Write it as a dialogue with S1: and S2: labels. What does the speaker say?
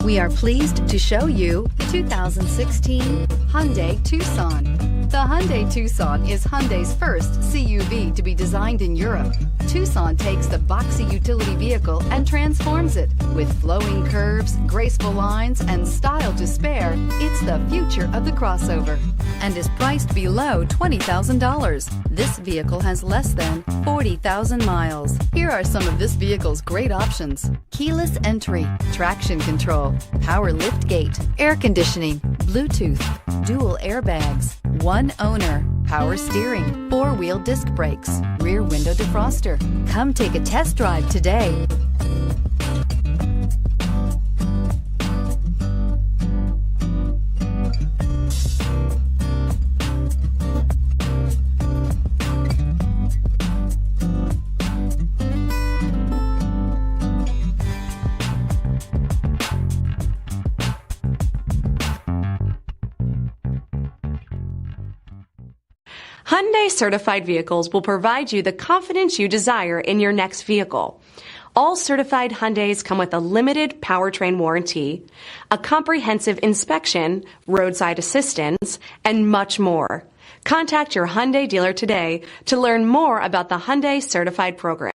S1: We are pleased to show you the 2016 Hyundai Tucson. The Hyundai Tucson is Hyundai's first CUV to be designed in Europe. Tucson takes the boxy utility vehicle and transforms it. With flowing curves, graceful lines, and style to spare, it's the future of the crossover and is priced below $20,000. This vehicle has less than 40,000 miles. Here are some of this vehicle's great options: keyless entry, traction control, power liftgate, air conditioning, Bluetooth, dual airbags, one owner, power steering, four-wheel disc brakes, rear window defroster. Come take a test drive today.
S2: Hyundai certified vehicles will provide you the confidence you desire in your next vehicle. All certified Hyundais come with a limited powertrain warranty, a comprehensive inspection, roadside assistance, and much more. Contact your Hyundai dealer today to learn more about the Hyundai certified program.